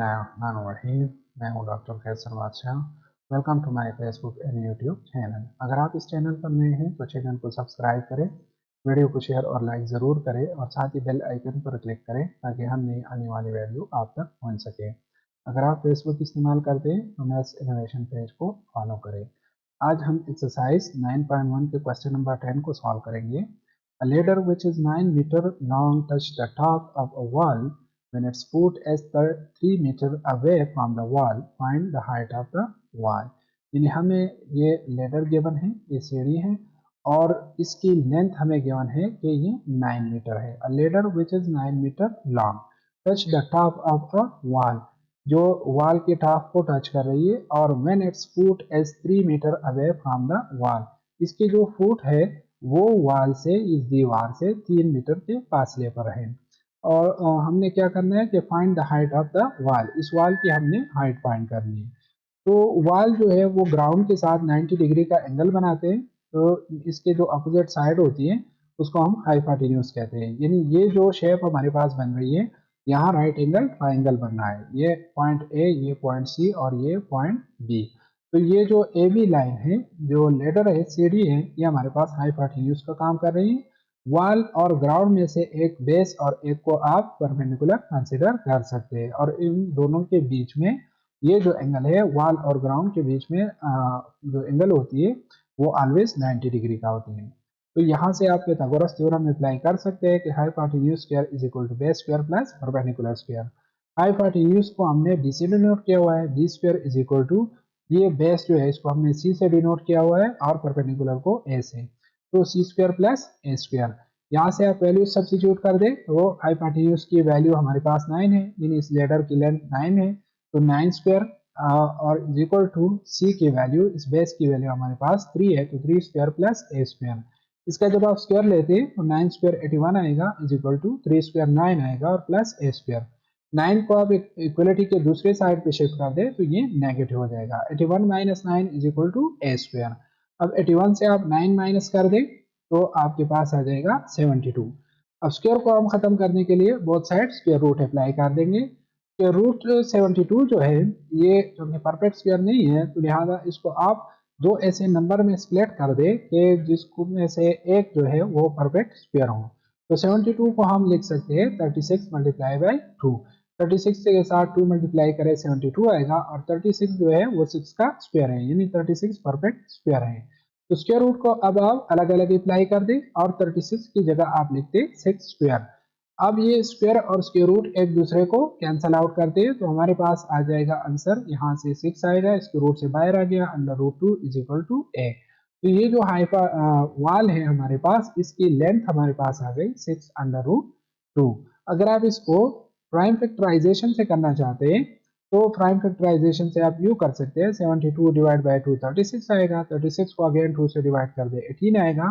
रहीम। मैं हूँ doctor Kaiser Badshah. Welcome to my Facebook and YouTube channel. अगर आप इस चैनल पर नए हैं तो चैनल को सब्सक्राइब करें, वीडियो को शेयर और लाइक ज़रूर करें और साथ ही बेल आइकन पर क्लिक करें ताकि हम नई आने वाली वीडियो आप तक पहुँच सके। अगर आप फेसबुक इस्तेमाल करते हैं तो मैथ्स इनोवेशन पेज को फॉलो करें। आज हम एक्सरसाइज 9.1 के क्वेश्चन नंबर 10 को सॉल्व करेंगे। A ladder which is 9 meter long touched the top of a wall when its foot is 3 meter away from the wall. Find the height of the wall. यानी हमें ये ladder given है, ये सीढ़ी है और इसकी लेंथ हमें गिवन है कि ये 9 मीटर है। A ladder which is 9 meter long touch the top of a wall, जो वॉल के टॉप को टच कर रही है और when its foot is 3 meter away from the wall, इसके जो फुट है वो वॉल से, इस दीवार से 3 मीटर के फासले पर है। और हमने क्या करना है कि find the height of the wall, इस वॉल की हमने हाइट फाइंड करनी है। तो वॉल जो है वो ग्राउंड के साथ 90 डिग्री का एंगल बनाते हैं, तो इसके जो अपोजिट साइड होती है उसको हम हाइपोटेन्यूज कहते हैं। यानी ये जो शेप हमारे पास बन रही है, यहाँ राइट एंगल ट्राइंगल बनना है। ये पॉइंट ए, ये पॉइंट सी और ये पॉइंट बी। तो ये जो ए बी लाइन है, जो लेडर है, सीढ़ी है, ये हमारे पास हाइपोटेन्यूज का काम कर रही है। वॉल और ग्राउंड में से एक बेस और एक को आप परपेंडिकुलर कंसिडर कर सकते हैं और इन दोनों के बीच में ये जो एंगल है, वॉल और ग्राउंड के बीच में जो एंगल होती है वो ऑलवेज 90 डिग्री का होती है। तो यहाँ से आप पाइथागोरस थ्योरम अप्लाई कर सकते हैं कि hypotenuse square is equal to base square plus perpendicular square. Hypotenuse को हमने डी से डिनोट किया हुआ है, D square is equal to, ये बेस जो है इसको हमने सी से डिनोट किया हुआ है और परपेंडिकुलर को ए से, तो सी स्क्वायर प्लस ए स्क्वायर। यहाँ से आप वैल्यू सब्स्टिट्यूट कर दें तो हाइपोटेन्यूज की वैल्यू हमारे पास 9 है, यानी इस लेडर की लेंथ 9 है, तो 9 स्क्वायर और इज इक्वल टू सी की वैल्यू, इस बेस की वैल्यू हमारे पास 3 है, तो 3 स्क्वायर प्लस ए स्क्वायर। इसका जब आप स्क्वायर लेते हैं तो 9 स्क्वायर 81 आएगा, इज इक्वल टू 3 स्क्वायर 9 आएगा और प्लस ए स्क्वायर। 9 को आप इक्वलिटी के दूसरे साइड पे शिफ्ट कर दे तो ये नेगेटिव हो जाएगा। 81 minus 9 is equal to a square. अब 81 से आप 9 माइनस कर दें तो आपके पास आ जाएगा 72। अब स्क्वायर को हम खत्म करने के लिए both side square root apply कर देंगे। स्क्वायर रूट 72 जो है ये क्योंकि परफेक्ट स्क्वायर नहीं है तो लिहाजा इसको आप दो ऐसे नंबर में स्प्लिट कर दे कि जिसको में से एक जो है वो परफेक्ट स्क्वायर हो। तो 72 को हम लिख सकते हैं 36 मल्टीप्लाई बाई 2। 36 के साथ 2 मल्टीप्लाई करें 72 आएगा और 36 जो है वो 6 का स्क्वायर है, यानी 36 परफेक्ट स्क्वायर है। तो स्क्वायर रूट को अब आप अलग अलग अप्लाई कर दें और 36 की जगह आप लिखते 6 स्क्वायर। अब ये स्क्वायर और स्क्वायर रूट एक दूसरे को कैंसल आउट करते हैं तो हमारे पास आ जाएगा आंसर, यहाँ से 6 आएगा, स्क्वायर रूट से बाहर आ गया, under root 2 is equal to a. तो ये जो वाल है हमारे पास, इसकी लेंथ हमारे पास आ गई 6 अंडर रूट 2। अगर आप इसको प्राइम फैक्टराइजेशन से करना चाहते हैं तो प्राइम फैक्टराइजेशन से आप यू कर सकते हैं, 72 डिवाइड बाई 2 36 आएगा, 36 को अगेन 2 से डिवाइड कर दे 18 आएगा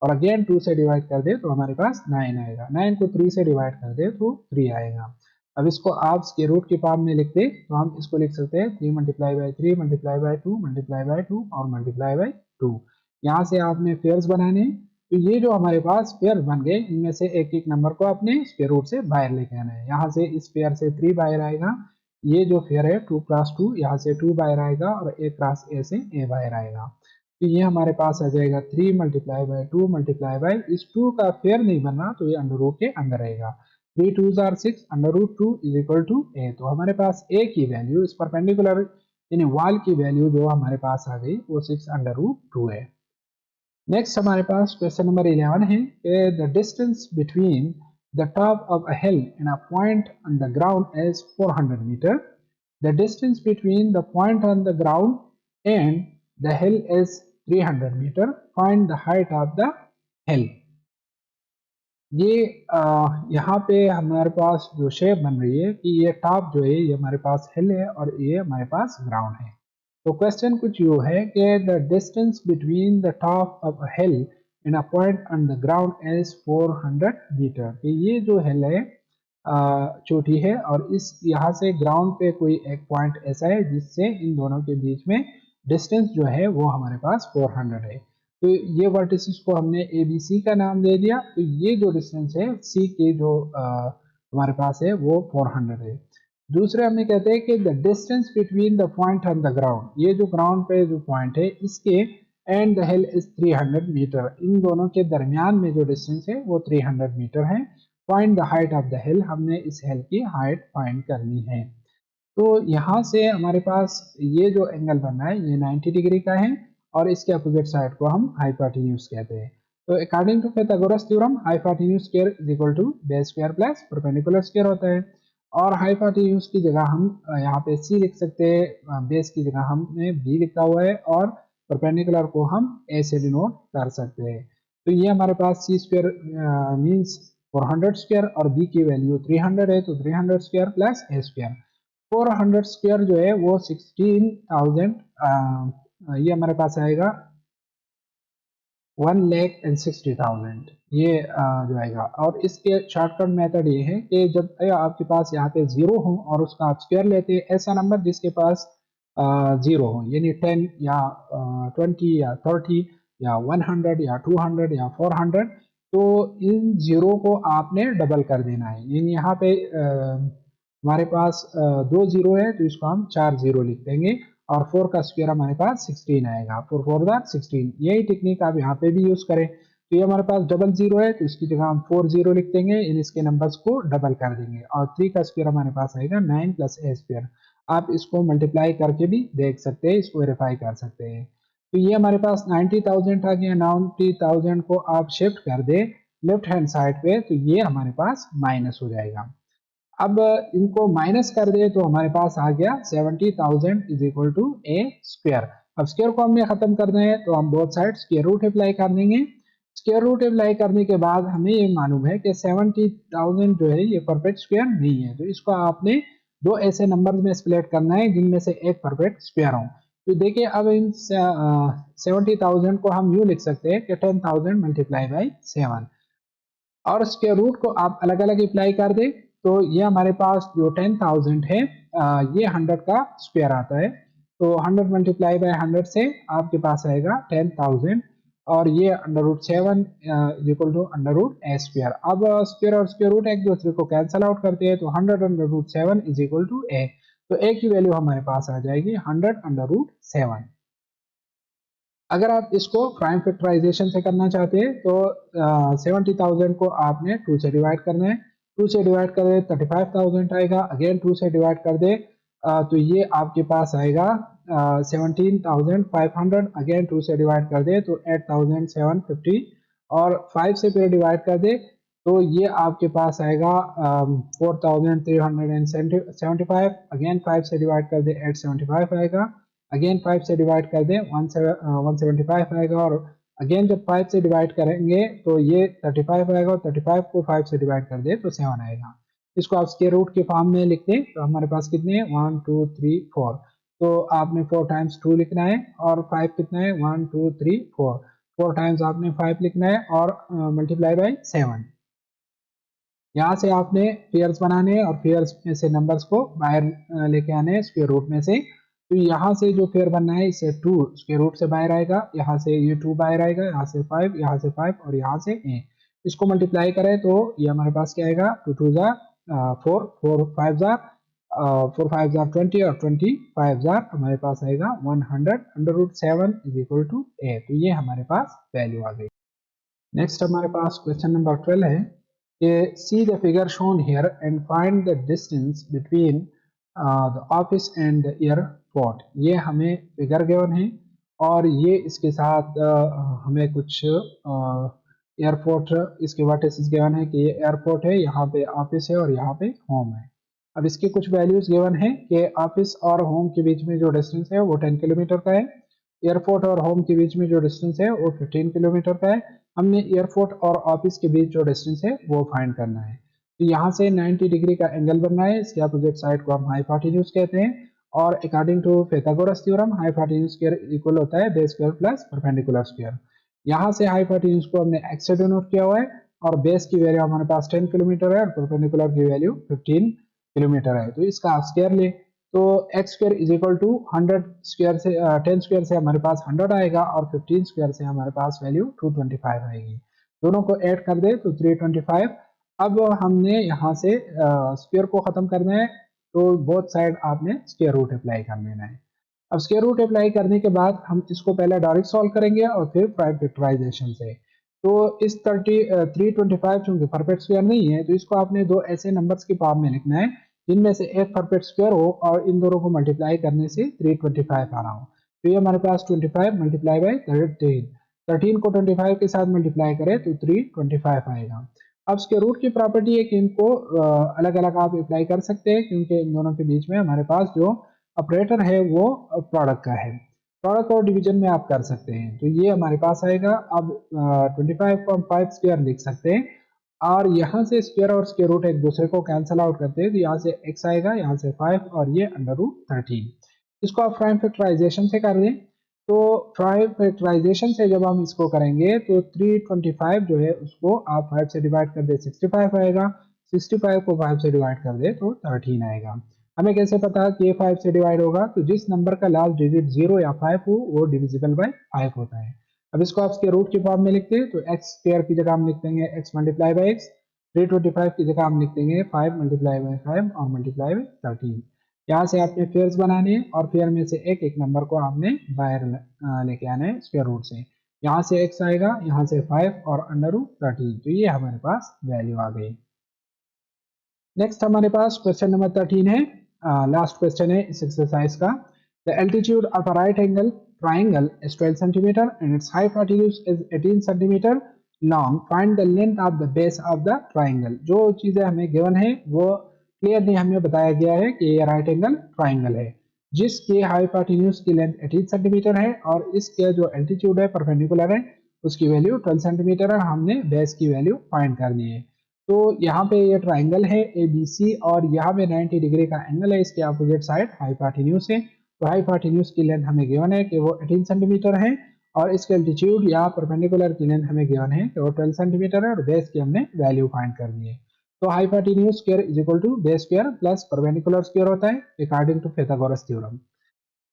और अगेन 2 से डिवाइड कर दे तो हमारे पास 9 आएगा, 9 को 3 से डिवाइड कर दे तो 3 आएगा। अब इसको आप स्क्वायर रूट की फॉर्म में लिखते तो हम इसको लिख सकते हैं 3 multiply by 3 multiply by 2 multiply by 2 और मल्टीप्लाई बाई 2। यहाँ से आपने पेयर्स बनाने, तो ये जो हमारे पास पेयर बन गए इनमें से एक एक नंबर को अपने स्क्वायर रूट से बाहर लेके आना है। यहाँ से इस पेयर से 3 बाहर आएगा, ये जो पेयर है 2 क्रॉस 2, यहाँ से 2 बाहर आएगा और ए क्रॉस ए से ए बाहर आएगा। तो ये हमारे पास आ जाएगा 3 मल्टीप्लाई बाई 2 मल्टीप्लाई बाई, इस 2 का पेयर नहीं बनना तो ये अंडर रूट के अंदर रहेगा। 3 2s are 6 under root 2 is equal to a. तो हमारे पास ए की वैल्यू, इस परपेंडिकुलर यानी वॉल की वैल्यू जो हमारे पास आ गई वो 6 अंडर रूट 2 है। नेक्स्ट हमारे पास क्वेश्चन नंबर 11 है, the distance between the top of a hill and a point on the ground is 400 metre. The distance between the point on the ground and the hill is 300 metre. Find the height of the hill. ये यहाँ पे हमारे पास जो shape बन रही है कि ये टॉप जो है ये हमारे पास हिल है और ये हमारे पास ग्राउंड है। तो क्वेश्चन कुछ यूँ है कि the distance between the top of a hill and a point on the ground is 400 metre. कि ये जो हिल है चोटी है और इस यहाँ से ग्राउंड पे कोई एक पॉइंट ऐसा है जिससे इन दोनों के बीच में डिस्टेंस जो है वो हमारे पास 400 है। तो ये वर्टिसेस को हमने ए बी सी का नाम दे दिया। तो ये जो डिस्टेंस है सी के जो हमारे पास है वो 400 है। दूसरे हमें कहते हैं कि the distance between the point on the ground, ये जो ग्राउंड पे जो पॉइंट है इसके and the hill is 300 metre, इन दोनों के दरमियान में जो डिस्टेंस है वो 300 मीटर है। Find the height of the हिल, हमने इस हिल की हाइट फाइंड करनी है। तो यहाँ से हमारे पास ये जो एंगल बन रहा है ये 90 डिग्री का है और इसके अपोजिट साइड को हम हाइपोटेन्यूज कहते हैं। तो according to Pythagoras theorem hypotenuse square is equal to base square plus perpendicular square होता है। और हाइपोटेन्यूज की जगह हम यहाँ पे सी लिख सकते हैं, बेस की जगह हमने बी लिखा हुआ है और परपेंडिकुलर को हम ए से डिनोट कर सकते हैं। तो ये हमारे पास सी स्क्वायर मीन्स 400 स्क्वायर और बी की वैल्यू 300 है, तो 300 स्क्वायर प्लस ए स्क्वायर। 400 स्क्वायर जो है वो 16,000, ये हमारे पास आएगा 1,60,000 ये जो आएगा। और इसके शॉर्टकट मेथड ये है कि जब आपके पास यहाँ पे जीरो हो और उसका आप स्क्वायर लेते हैं, ऐसा नंबर जिसके पास जीरो हो यानी 10 या 20 या 30 या 100 या 200 या 400, तो इन जीरो को आपने डबल कर देना है। यानी यहाँ पे हमारे पास दो जीरो है तो इसको हम 4 जीरो लिख देंगे और 4 का स्क्वायर हमारे पास 16 आएगा, 4 4 जार 16। यही टेक्निक आप यहाँ पे भी यूज करें। तो ये हमारे पास डबल जीरो है तो इसकी जगह हम 4 जीरो लिख देंगे, इन इसके नंबर्स को डबल कर देंगे और 3 का स्क्वायर हमारे पास आएगा 9 प्लस ए स्क्वायर। आप इसको मल्टीप्लाई करके भी देख सकते हैं, इसको वेरीफाई कर सकते हैं। तो ये हमारे पास 90,000 आ गया। 90,000 को आप शिफ्ट कर दे लेफ्ट हैंड साइड पे तो ये हमारे पास माइनस हो जाएगा। अब इनको माइनस कर दे तो हमारे पास आ गया 70,000 is equal to a square. अब स्क्वायर को हमने खत्म करना है तो हम both side square root apply कर देंगे। स्क्वायर रूट अप्लाई करने के बाद हमें ये मालूम है कि 70,000 जो है ये परफेक्ट स्क्वायर नहीं है, तो इसको आपने दो ऐसे नंबर में स्प्लिट करना है जिनमें से एक परफेक्ट स्क्वायर हो। तो देखिए अब इन 70,000 को हम यूँ लिख सकते हैं कि 10,000 मल्टीप्लाई बाई 7 और स्क्वायर रूट को आप अलग अलग अप्लाई कर दें तो ये हमारे पास जो 10,000 है ये 100 का स्क्वायर आता है। तो 100 मल्टीप्लाई बाय 100 से आपके पास आएगा 10,000 और ये under root 7 equal to under root a square. अब स्क्वायर और स्क्वायर रूट एक दूसरे को कैंसल आउट करते हैं तो 100 under root 7 is equal to a, तो ए की वैल्यू हमारे पास आ जाएगी 100 अंडर रूट 7। अगर आप इसको प्राइम फैक्टराइजेशन से करना चाहते हैं तो 70,000 को आपने 2 से डिवाइड करना है। 2 से डिवाइड कर दे 35,000 आएगा, अगेन 2 से डिवाइड कर दे तो ये आपके पास आएगा 17,500, अगेन 2 से डिवाइड कर दे तो 8,750 और 5 से फिर डिवाइड कर दे तो ये आपके पास आएगा 4,375, अगेन 5 से डिवाइड कर दे 875 आएगा, अगेन 5 से डिवाइड कर दें 175 आएगा और अगेन जब 5 से डिवाइड करेंगे तो ये 35 आएगा और 35 को 5 से डिवाइड कर दें तो 7 आएगा। इसको आप स्क्वायर रूट के फॉर्म में लिखते हैं तो हमारे पास कितने हैं 1 2 3 4, तो आपने 4 टाइम्स 2 लिखना है और 5 कितना है 1 2 3 4, 4 टाइम्स आपने 5 लिखना है और मल्टीप्लाई बाई 7। यहाँ से आपने पेयर्स बनाने हैं और पेयर्स में से नंबर्स को बाहर लेके आने हैं स्क्वायर रूट में से। तो यहाँ से जो पेयर बनना है इससे 2 स्क्वायर रूट से बाहर आएगा, यहाँ से ये 2 बाहर आएगा, यहाँ से 5, यहाँ से 5 और यहाँ से ए। इसको मल्टीप्लाई करें तो ये हमारे पास क्या आएगा 2 2 जार 4, 4 5 जार 4 5 जार 20 और 20 5 जार हमारे पास आएगा 100 under root 7 is equal to a. तो ये हमारे पास वैल्यू आ गई। नेक्स्ट हमारे पास क्वेश्चन नंबर 12 है कि see the figure shown here and find the distance between the office and the airport। ये हमें फिगर गिवन है और ये इसके साथ हमें कुछ एयरपोर्ट इसके वर्टिसेस गिवन है कि ये एयरपोर्ट है, यहाँ पे ऑफिस है और यहाँ पे होम है। अब इसकी कुछ वैल्यूज गिवन है कि ऑफिस और होम के बीच में जो डिस्टेंस है वो 10 किलोमीटर का है, एयरपोर्ट और होम के बीच में जो डिस्टेंस है वो 15 किलोमीटर का है। हमने एयरपोर्ट और ऑफिस के बीच जो डिस्टेंस है वो फाइंड करना है। तो यहाँ से 90 डिग्री का एंगल बनना है, इसके अपोजिट साइड को हम हाइपोटेन्यूज कहते हैं और according to Pythagoras theorem hypotenuse square equal होता है base square plus perpendicular square. यहाँ से हाइपोटेन्यूज को हमने एक्स से डिनोट किया हुआ है और बेस की वैल्यू हमारे पास 10 किलोमीटर है और परपेंडिकुलर की वैल्यू 15 किलोमीटर है। तो इसका स्क्वायर ले तो x square is equal to 100 square से 10 स्क्वायर से हमारे पास 100 आएगा और 15 स्क्वायर से हमारे पास वैल्यू 225 आएगी। दोनों को ऐड कर दे तो 325। अब हमने यहाँ से स्क्वायर को खत्म करना है तो बोथ साइड आपने स्क्वायर रूट अप्लाई कर लेना है। अब स्क्वायर रूट अप्लाई करने के बाद हम इसको पहले डायरेक्ट सॉल्व करेंगे और फिर प्राइम फैक्टराइजेशन से। तो इस 325 चूंकि परफेक्ट स्क्वायर नहीं है, तो इसको आपने दो ऐसे नंबर्स की फॉर्म में लिखना है जिनमें से एक परफेक्ट स्क्वायर हो और इन दोनों को मल्टीप्लाई करने से 325 आ रहा हो। तो ये हमारे पास 25 मल्टीप्लाई बाई 13 को 25 के साथ मल्टीप्लाई करें तो 325 आएगा। अब इसके रूट की प्रॉपर्टी है कि इनको अलग अलग आप अप्लाई कर सकते हैं, क्योंकि इन दोनों के बीच में हमारे पास जो ऑपरेटर है वो प्रोडक्ट का है। प्रोडक्ट और डिवीजन में आप कर सकते हैं, तो ये हमारे पास आएगा। अब 25 को हम 5 स्क्वायर लिख सकते हैं और यहाँ से स्क्वायर और स्क्वायर रूट एक दूसरे को कैंसिल आउट करते हैं, तो यहाँ से x आएगा, यहाँ से 5 और ये अंडर रूट 13। इसको आप प्राइम फैक्टराइजेशन से कर लें। तो प्राइम फैक्टराइजेशन से जब हम इसको करेंगे तो 325 जो है उसको आप 5 से डिवाइड कर दे 65 आएगा, 65 को 5 से डिवाइड कर दे तो 13 आएगा। हमें कैसे पता कि ये 5 से डिवाइड होगा? तो जिस नंबर का लास्ट डिजिट 0 या 5 हो वो डिविजिबल बाय 5 होता है। अब इसको आप इसके रूट की फॉर्म में लिखते हैं, तो एक्स स्क्वायर की जगह हम लिख देंगे एक्स मल्टीप्लाई बाई एक्स, 325 की जगह हम लिख देंगे 5 मल्टीप्लाई बाई 5 और मल्टीप्लाई बाई 13। यहाँ से आपने फेयर्स बनाने हैं और फेयर में से एक एक नंबर को आपने बाहर लेके आना है स्क्वायर रूट से। यहाँ से x आएगा, यहाँ से 5 और अंडर रूट 13, तो ये हमारे पास वैल्यू आ गई। नेक्स्ट हमारे पास क्वेश्चन नंबर 13 है, लास्ट क्वेश्चन है इस एक्सरसाइज का। The altitude of a right angle triangle is 12 centimetre and it's hypotenuse is 18 centimetre long, find the length of the base of the triangle. जो चीजें हमें given है वो क्लियरली हमें बताया गया है कि ये राइट एंगल ट्राइंगल है जिसके हाइपोटेन्यूज की लेंथ 18 सेंटीमीटर है और इसके जो एल्टीट्यूड है परपेंडिकुलर है उसकी वैल्यू 12 सेंटीमीटर है। हमने बेस की वैल्यू फाइंड करनी है। तो यहाँ पे ये ट्राइंगल है ABC और यहाँ पे 90 डिग्री का एंगल है, इसके अपोजिट साइड हाइपोटेन्यूज है। तो हाइपोटेन्यूज की लेंथ हमें गिवन है कि वो 18 सेंटीमीटर है और इसके एल्टीट्यूड या परपेंडिकुलर की लेंथ हमें गिवन है कि वो 12 सेंटीमीटर है और बेस की हमने वैल्यू फाइंड करनी है। तो hypotenuse square is equal to base square plus perpendicular square होता है अकॉर्डिंग टू पाइथागोरस थ्योरम।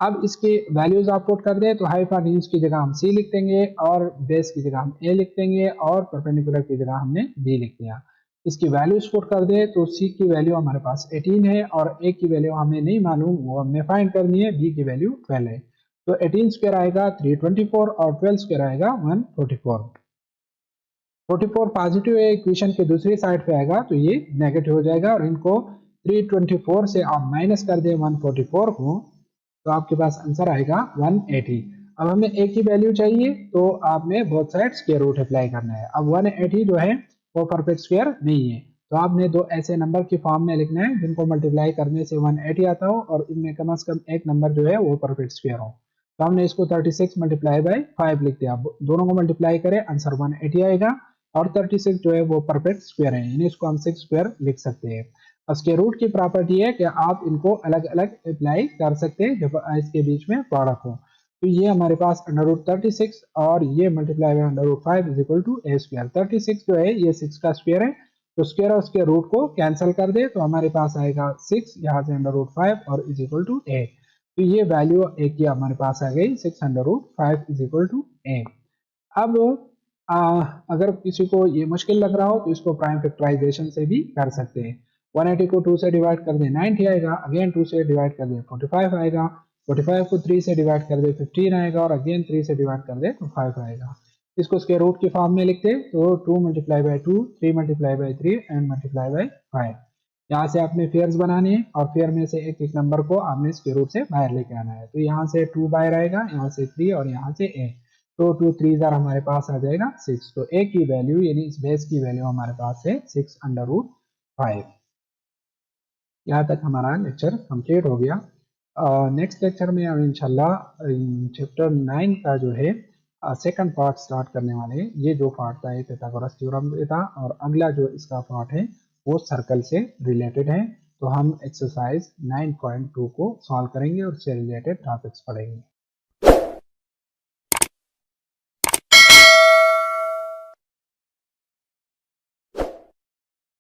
अब इसकी वैल्यूज आप पुट कर दें तो हाइपोटेन्यूज की जगह हम C लिख देंगे और बेस की जगह हम A लिख देंगे और परपेंडिकुलर की जगह हमने B लिख दिया। इसकी वैल्यूज पुट कर दे तो C की वैल्यू हमारे पास 18 है और A की वैल्यू हमें नहीं मालूम, वो हमने फाइंड करनी है। B की वैल्यू 12 है, तो 18 स्क्वायर आएगा 324 और 12 स्क्वायर आएगा 144। 44 पॉजिटिव है, इक्वेशन के दूसरी साइड पे आएगा तो ये नेगेटिव हो जाएगा और इनको 324 से आप माइनस कर दें 144 को तो आपके पास आंसर आएगा 180। अब हमें A की वैल्यू चाहिए तो आपने both side square root apply करना है। अब 180 जो है वो परफेक्ट स्क्वायर नहीं है, तो आपने दो ऐसे नंबर की फॉर्म में लिखना है जिनको मल्टीप्लाई करने से 180 आता हो और इनमें कम से कम एक नंबर जो है वो परफेक्ट स्क्वायर हो। तो हमने इसको 36 मल्टीप्लाई बाई 5 लिख दिया, दोनों को मल्टीप्लाई करें आंसर 180 आएगा और 36 जो है वो परफेक्ट स्क्वायर है, यानी इसको हम 6 स्क्वायर लिख सकते हैं। स्क्वायर रूट की प्रॉपर्टी है कि आप इनको अलग अलग अप्लाई कर सकते हैं जब इसके बीच में प्रोडक्ट हो। तो ये हमारे पास अंडर रूट 36 और ये multiply by under root 5 is equal to a square. 36 जो है ये 6 का स्क्वायर है, तो स्क्वायर और स्क्वायर रूट को कैंसिल कर दे तो हमारे पास आएगा 6, यहाँ से अंडर रूट 5 और इज इक्वल टू ए। तो ये वैल्यू ए की हमारे पास आ गई 6 under root 5 is equal to a. अब अगर किसी को ये मुश्किल लग रहा हो तो इसको प्राइम फैक्टराइजेशन से भी कर सकते हैं। 180 को 2 से डिवाइड कर दे 90 आएगा, अगेन 2 से डिवाइड कर दे 45 आएगा, 45 को 3 से डिवाइड कर दे 15 आएगा और अगेन 3 से डिवाइड कर दे तो 5 आएगा। इसको स्क्वायर रूट की फॉर्म में लिखते हैं तो 2 multiply by 2, 3 multiply by 3 and multiply by 5। यहाँ से आपने फेयर्स बनाने हैं और फेयर में से एक एक नंबर को आपने स्क्वायर रूट से बाहर लेके आना है। तो यहाँ से 2 बाहर आएगा, यहाँ से 3 और यहाँ से a, तो 2 3 हमारे पास आ जाएगा 6। तो a की वैल्यू यानी इस बेस की वैल्यू हमारे पास है 6 अंडर रूट 5। यहाँ तक हमारा लेक्चर कंप्लीट हो गया। नेक्स्ट लेक्चर में हम इंशाल्लाह चैप्टर 9 का जो है सेकंड पार्ट स्टार्ट करने वाले हैं। ये जो पार्ट था ये पाइथागोरस थ्योरम पे था और अगला जो इसका पार्ट है वो सर्कल से रिलेटेड है। तो हम एक्सरसाइज 9.2 को सॉल्व करेंगे और उससे रिलेटेड टॉपिक्स पढ़ेंगे।